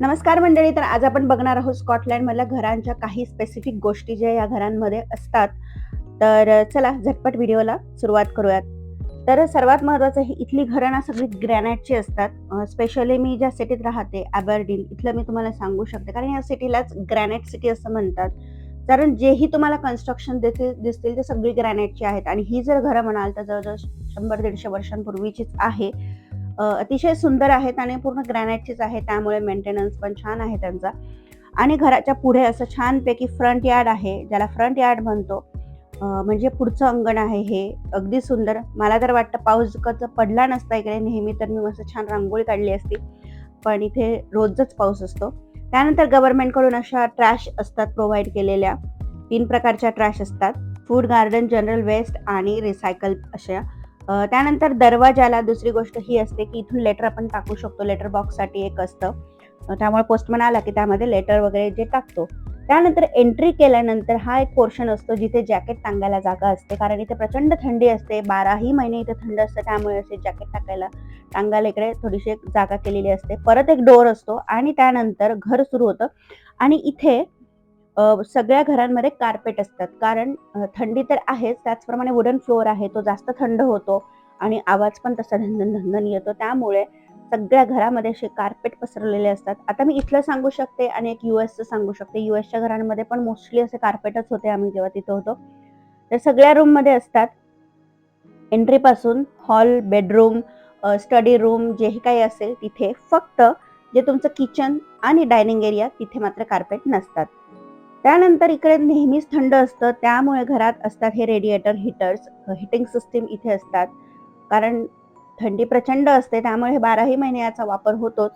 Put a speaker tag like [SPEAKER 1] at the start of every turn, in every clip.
[SPEAKER 1] नमस्कार मंडळी. तर आज आपण बघणार आहोत स्कॉटलंडमधल्या घरांच्या काही स्पेसिफिक गोष्टी ज्या या घरांमध्ये असतात. तर चला झटपट व्हिडिओला सुरुवात करूयात. तर सर्वात महत्त्वाचं ही इथली घरं ना सगळी ग्रॅनाइटची असतात. स्पेशली मी ज्या सिटीत राहते अबरडीन इथलं मी तुम्हाला सांगू शकते. कारण या सिटीलाच ग्रॅनाइट सिटी असं म्हणतात. कारण जेही तुम्हाला कन्स्ट्रक्शन दिसतील ते सगळी ग्रॅनाइटची आहेत आणि ही जर घरं म्हणाल तर जवळ-जवळ 100-150 वर्षांपूर्वीचीच आहे. अतिशय सुंदर आहेत आणि पूर्ण ग्रॅनाइटचीच आहे. त्यामुळे मेंटेनन्स पण छान आहे त्यांचा. आणि घराच्या पुढे असं छानपैकी फ्रंट यार्ड आहे, ज्याला फ्रंट यार्ड म्हणतो. म्हणजे पुढचं अंगण आहे हे. अगदी सुंदर. मला तर वाटतं पाऊस कसा पडला नसता इकडे नेहमी तर मी मस्त छान रांगोळी काढली असती. पण इथे रोजच पाऊस असतो. त्यानंतर गव्हर्नमेंटकडून अशा ट्रॅश असतात प्रोव्हाईड केलेल्या. 3 प्रकारच्या ट्रॅश असतात. फूड, गार्डन, जनरल वेस्ट आणि रिसायकल अशा. त्यानंतर दरवाजाला दुसरी गोष्ट ही असते, की इथून लेटर आपण टाकू शकतो. लेटर बॉक्ससाठी एक असतं. त्यामुळे पोस्टमन आला, की त्यामध्ये लेटर वगैरे जे टाकतो. त्यानंतर एंट्री केल्यानंतर हा एक पोर्शन असतो, जिथे जॅकेट टांगायला जागा असते. कारण इथे प्रचंड थंडी असते. 12ही महिने इथे थंड असतं. त्यामुळे असे जॅकेट टांगायला इकडे थोडीशी एक जागा केलेली असते. परत एक डोअर असतो आणि त्यानंतर घर सुरू होतं आणि इथे सगळ्या घरांमध्ये कार्पेट असतात. कारण थंडी तर आहेच, त्याचप्रमाणे वुडन फ्लोअर आहे, तो जास्त थंड होतो आणि आवाज पण तसा धन-धन, धन-धन येतो. त्यामुळे सगळ्या घरामध्ये असे कार्पेट पसरलेले असतात. आता मी इथलं सांगू शकते आणि एक यूएसचं सांगू शकते. यूएसच्या घरांमध्ये पण मोस्टली असे कार्पेटच होते आम्ही जेव्हा तिथं होतो. तर सगळ्या रूममध्ये असतात. एंट्रीपासून हॉल, बेडरूम, स्टडी रूम जेही काही असेल तिथे फक्त जे तुमचं किचन आणि डायनिंग एरिया तिथे मात्र कार्पेट नसतात. त्यानंतर इकडे नेहमीच थंड असतं. त्यामुळे घरात असतात हे रेडिएटर हीटर्स, हीटिंग सिस्टीम इथे असतात. कारण थंडी प्रचंड असते त्यामुळे हे 12ही महिने याचा वापर होतोच.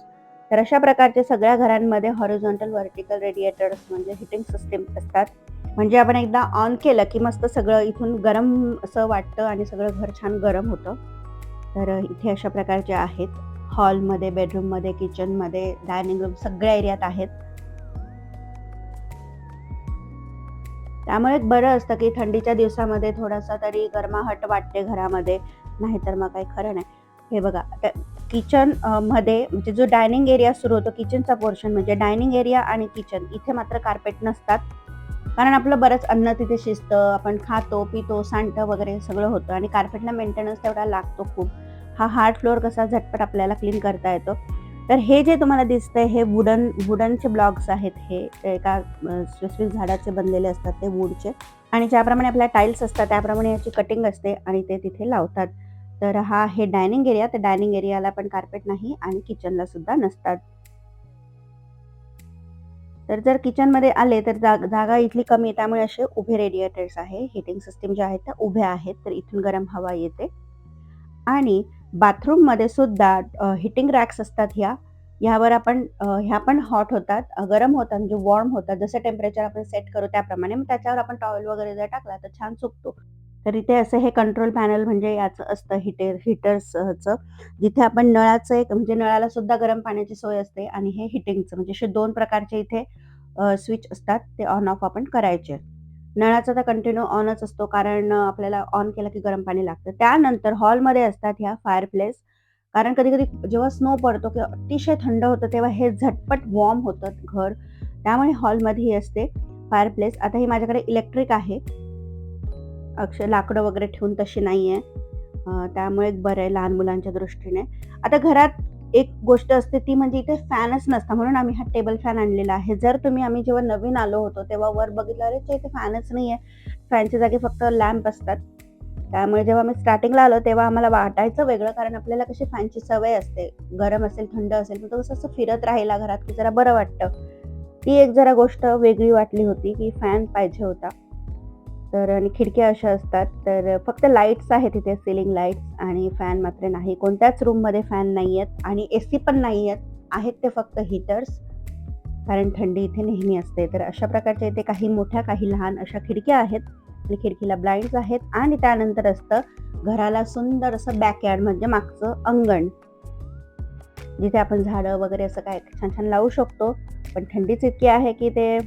[SPEAKER 1] तर अशा प्रकारचे सगळ्या घरांमध्ये हॉरिझॉन्टल, व्हर्टिकल रेडिएटर्स म्हणजे हीटिंग सिस्टीम असतात. म्हणजे आपण एकदा ऑन केलं की मस्त सगळं इथून गरम असं वाटतं आणि सगळं घर छान गरम होतं. तर इथे अशा प्रकारचे आहेत. हॉलमध्ये, बेडरूममध्ये, किचनमध्ये, डायनिंग रूम सगळ्या एरियात आहेत. त्यामुळे बरं असतं की थंडीच्या दिवसामध्ये थोडासा तरी गरमाहट वाटते घरामध्ये. नाहीतर मग काही खरं नाही. हे बघा किचन मध्ये म्हणजे जो डायनिंग एरिया सुरू होतो, किचनचा पोर्शन म्हणजे डायनिंग एरिया आणि किचन इथे मात्र कार्पेट नसतात. कारण आपलं बरंच अन्न तिथे शिजतं, आपण खातो, पितो, सांडतं वगैरे सगळं होतं आणि कार्पेटला मेंटेनन्स तेवढा लागतो खूप. हा हार्ड फ्लोअर कसा झटपट आपल्याला क्लीन करता येतो. तर हे जे तुम्हाला दिसतंय हे वुडनचे ब्लॉक्स आहेत. हे एका स्पेसिफिक झाडाचे बनलेले असतात ते वूडचे आणि ज्याप्रमाणे आपल्या टाईल्स असतात त्याप्रमाणे याची कटिंग असते आणि ते तिथे लावतात. तर हा आहे डायनिंग एरिया. तर डायनिंग एरियाला पण कार्पेट नाही आणि किचनला सुद्धा नसतात. तर जर किचनमध्ये आले तर जागा इथली कमी आहे त्यामुळे असे उभे रेडिएटर्स आहे. हीटिंग सिस्टीम ज्या आहेत त्या उभ्या आहेत. तर इथून गरम हवा येते. आणि बाथरूममध्ये सुद्धा हीटिंग रॅक्स असतात ह्यावर आपण ह्या पण हॉट होतात, गरम होतात म्हणजे वॉर्म होतात. जसं टेम्परेचर आपण सेट करू त्याप्रमाणे. मग त्याच्यावर आपण टॉवेल वगैरे जर टाकला तर छान सुकतो. तर इथे असं हे कंट्रोल पॅनल म्हणजे याचं असतं हीटर्सचं. जिथे आपण नळाचं एक म्हणजे नळाला सुद्धा गरम पाण्याची सोय असते आणि हे हीटिंगचं म्हणजे असे 2 प्रकारचे इथे स्विच असतात. ते ऑन ऑफ आपण करायचे. नळाचा तर कंटिन्यू ऑनच असतो कारण आपल्याला ऑन केलं की गरम पाणी लागतं. त्यानंतर हॉलमध्ये असतात ह्या फायरप्लेस. कारण कधी-कधी जेव्हा स्नो पडतो किंवा अतिशय थंड होतं तेव्हा हे झटपट वॉर्म होतं घर. त्यामुळे हॉलमध्ये ही असते फायरप्लेस. आता ही माझ्याकडे इलेक्ट्रिक आहे. लाकडं वगैरे ठेवून तशी नाहीये. त्यामुळे बरं आहे लहान मुलांच्या दृष्टीने. आता घरात एक गोष्ट असते ती म्हणजे इथे फॅनच नसता म्हणून आम्ही हा टेबल फॅन आणलेला आहे. आम्ही जेव्हा नवीन आलो होतो तेव्हा वर बघितलं, अरे इथे फॅनच नाहीये. फॅनच्या जागी फक्त लॅम्प असतात. त्यामुळे जेव्हा मी स्टार्टिंगला आलो तेव्हा आम्हाला वाटायचं वेगळं कारण आपल्याला कशी फॅनची सवय असते. गरम असेल, थंड असेल, पण तो असं फिरत राहिला घरात की जरा बरं वाटतं. ती एक जरा गोष्ट वेगळी वाटली होती की फॅन पाहिजे होता. तर आणि खिडक्या अशा असतात. तर फक्त लाईट्स आहेत इथे सीलिंग लाईट्स आणि फॅन मात्र नाही. कोणत्याच रूममध्ये फॅन नाहीयेत आणि एसी पण नाहीयेत. आहेत ते फक्त हीटर्स. कारण थंडी इथे नेहमी असते. तर अशा प्रकारच्या इथे काही मोठ्या, काही लहान अशा खिडक्या आहेत आणि खिडकीला ब्लाइंड्स आहेत आणि त्यानंतर असतं घराला सुंदर असं बॅकयार्ड म्हणजे मागचं अंगण. जिथे आपण झाडं वगैरे असं काय छान-छान लावू शकतो. पण थंडीच इतकी आहे की ते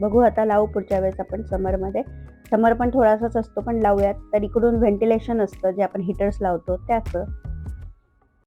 [SPEAKER 1] बघू आता लावू पुढच्या वेळेस आपण समरमध्ये. समर पण थोडासाच असतो पण लावूयात. तर इकडून व्हेंटिलेशन असतं जे आपण हीटर्स लावतो त्याचं.